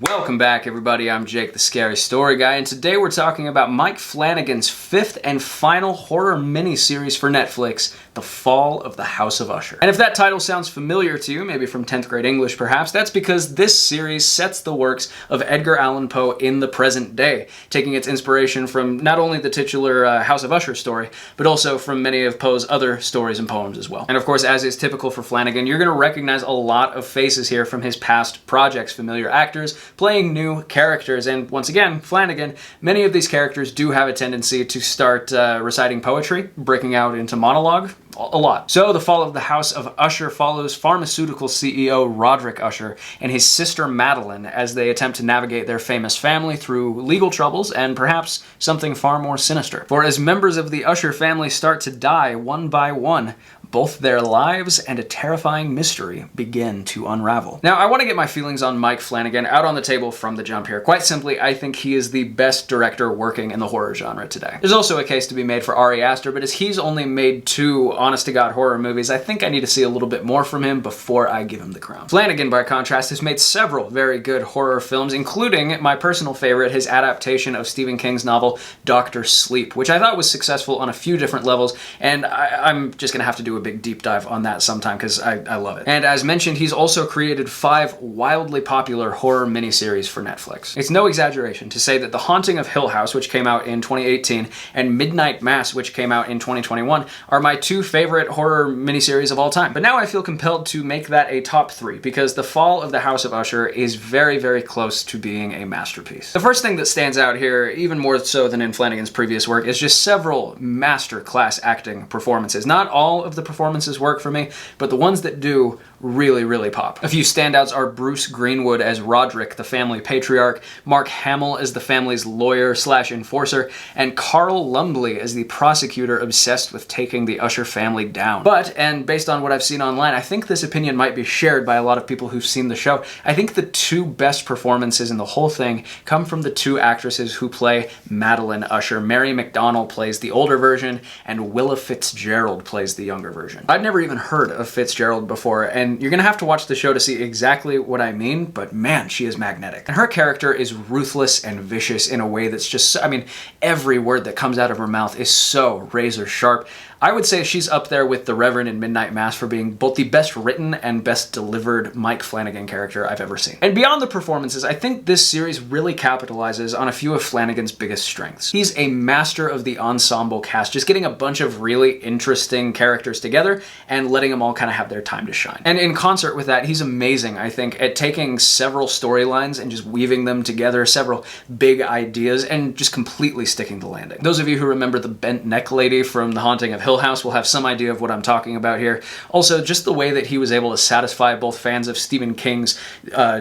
Welcome back, everybody. I'm Jake, the Scary Story Guy, and today we're talking about Mike Flanagan's fifth and final horror miniseries for Netflix, The Fall of the House of Usher. And if that title sounds familiar to you, maybe from 10th grade English perhaps, that's because this series sets the works of Edgar Allan Poe in the present day, taking its inspiration from not only the titular House of Usher story, but also from many of Poe's other stories and poems as well. And of course, as is typical for Flanagan, you're going to recognize a lot of faces here from his past projects, familiar actors, playing new characters, and once again, Flanagan, many of these characters do have a tendency to start reciting poetry, breaking out into monologue, a lot. So The Fall of the House of Usher follows pharmaceutical CEO Roderick Usher and his sister Madeline as they attempt to navigate their famous family through legal troubles and perhaps something far more sinister. For as members of the Usher family start to die one by one, both their lives and a terrifying mystery begin to unravel. Now, I want to get my feelings on Mike Flanagan out on the table from the jump here. Quite simply, I think he is the best director working in the horror genre today. There's also a case to be made for Ari Aster, but as he's only made 2 honest-to-God horror movies, I think I need to see a little bit more from him before I give him the crown. Flanagan, by contrast, has made several very good horror films, including my personal favorite, his adaptation of Stephen King's novel Dr. Sleep, which I thought was successful on a few different levels, and I'm just gonna have to do a big deep dive on that sometime because I love it. And as mentioned, he's also created 5 wildly popular horror miniseries for Netflix. It's no exaggeration to say that The Haunting of Hill House, which came out in 2018, and Midnight Mass, which came out in 2021, are my 2 favorite horror miniseries of all time. But now I feel compelled to make that a top 3 because The Fall of the House of Usher is very, very close to being a masterpiece. The first thing that stands out here, even more so than in Flanagan's previous work, is just several masterclass acting performances. Not all of the performances work for me, but the ones that do really, really pop. A few standouts are Bruce Greenwood as Roderick, the family patriarch, Mark Hamill as the family's lawyer/enforcer, and Carl Lumbly as the prosecutor obsessed with taking the Usher family down. But, and based on what I've seen online, I think this opinion might be shared by a lot of people who've seen the show. I think the 2 best performances in the whole thing come from the 2 actresses who play Madeline Usher. Mary McDonnell plays the older version, and Willa Fitzgerald plays the younger version. I'd never even heard of Fitzgerald before, and you're gonna have to watch the show to see exactly what I mean, but man, she is magnetic. And her character is ruthless and vicious in a way that's just, I mean, every word that comes out of her mouth is so razor sharp. I would say she's up there with the Reverend in Midnight Mass for being both the best written and best delivered Mike Flanagan character I've ever seen. And beyond the performances, I think this series really capitalizes on a few of Flanagan's biggest strengths. He's a master of the ensemble cast, just getting a bunch of really interesting characters together and letting them all kind of have their time to shine. And in concert with that, he's amazing, I think, at taking several storylines and just weaving them together, several big ideas, and just completely sticking the landing. Those of you who remember the bent neck lady from The Haunting of Hill House will have some idea of what I'm talking about here. Also, just the way that he was able to satisfy both fans of Stephen King's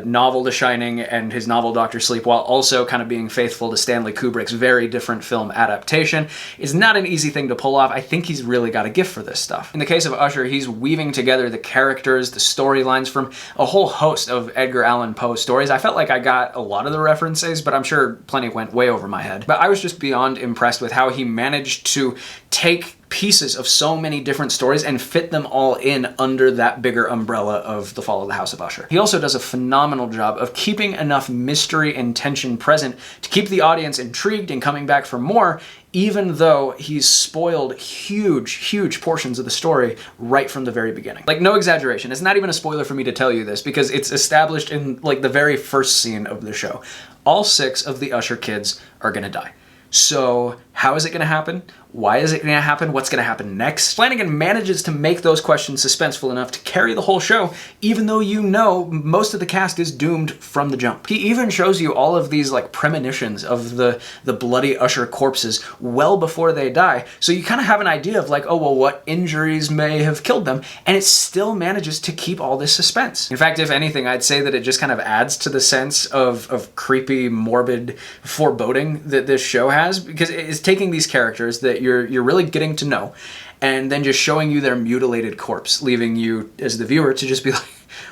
novel The Shining and his novel Dr. Sleep, while also kind of being faithful to Stanley Kubrick's very different film adaptation, is not an easy thing to pull off. I think he's really got a gift for this stuff. In the case of Usher, he's weaving together the characters, the storylines from a whole host of Edgar Allan Poe stories. I felt like I got a lot of the references, but I'm sure plenty went way over my head. But I was just beyond impressed with how he managed to take pieces of so many different stories and fit them all in under that bigger umbrella of The Fall of the House of Usher. He also does a phenomenal job of keeping enough mystery and tension present to keep the audience intrigued and coming back for more, even though he's spoiled huge portions of the story right from the very beginning. Like, no exaggeration. It's not even a spoiler for me to tell you this because it's established in like the very first scene of the show. All 6 of the Usher kids are gonna die. So how is it gonna happen? Why is it going to happen? What's going to happen next? Flanagan manages to make those questions suspenseful enough to carry the whole show, even though you know most of the cast is doomed from the jump. He even shows you all of these like premonitions of the bloody Usher corpses well before they die, so you kind of have an idea of like, oh well, what injuries may have killed them, and it still manages to keep all this suspense. In fact, if anything, I'd say that it just kind of adds to the sense of creepy, morbid foreboding that this show has, because it's taking these characters that you're really getting to know, and then just showing you their mutilated corpse, leaving you as the viewer to just be like,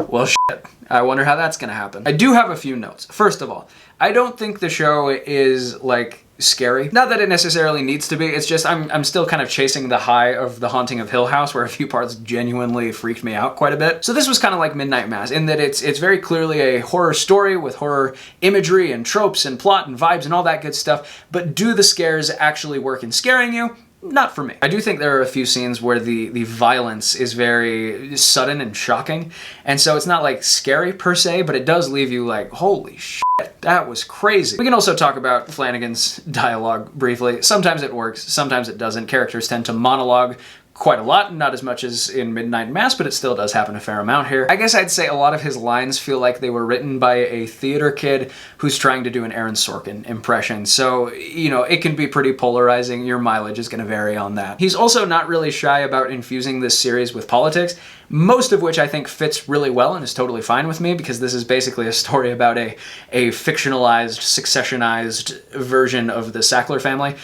well, shit, I wonder how that's gonna happen. I do have a few notes. First of all, I don't think the show is like scary. Not that it necessarily needs to be, it's just I'm still kind of chasing the high of The Haunting of Hill House, where a few parts genuinely freaked me out quite a bit. So this was kind of like Midnight Mass in that it's very clearly a horror story with horror imagery and tropes and plot and vibes and all that good stuff, but do the scares actually work in scaring you? Not for me. I do think there are a few scenes where the violence is very sudden and shocking, and so it's not like scary per se, but it does leave you like, holy shit, that was crazy. We can also talk about Flanagan's dialogue briefly. Sometimes it works, sometimes it doesn't. Characters tend to monologue quite a lot, not as much as in Midnight Mass, but it still does happen a fair amount here. I guess I'd say a lot of his lines feel like they were written by a theater kid who's trying to do an Aaron Sorkin impression, so, you know, it can be pretty polarizing. Your mileage is going to vary on that. He's also not really shy about infusing this series with politics, most of which I think fits really well and is totally fine with me, because this is basically a story about a fictionalized, successionized version of the Sackler family,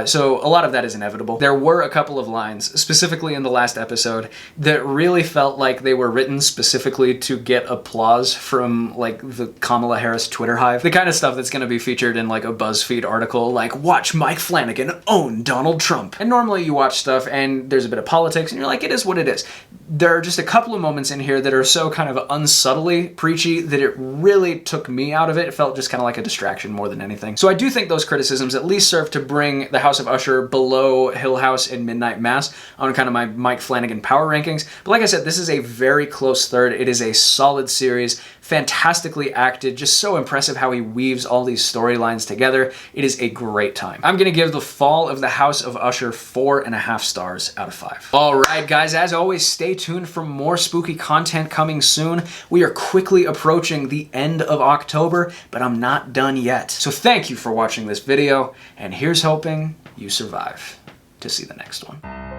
so a lot of that is inevitable. There were a couple of lines, specifically in the last episode, that really felt like they were written specifically to get applause from, like, the Kamala Harris Twitter hive. The kind of stuff that's going to be featured in, like, a BuzzFeed article, like, watch Mike Flanagan own Donald Trump. And normally you watch stuff and there's a bit of politics and you're like, it is what it is. There are just a couple of moments in here that are so kind of unsubtly preachy that it really took me out of it. It felt just kind of like a distraction more than anything. So I do think those criticisms at least serve to bring The House of Usher below Hill House and Midnight Mass on kind of my Mike Flanagan power rankings. But like I said, this is a very close third. It is a solid series, fantastically acted, just so impressive how he weaves all these storylines together. It is a great time. I'm gonna give The Fall of the House of Usher 4.5 stars out of 5. All right, guys, as always, stay tuned for more spooky content coming soon. We are quickly approaching the end of October, but I'm not done yet. So thank you for watching this video, and here's hoping you survive to see the next one.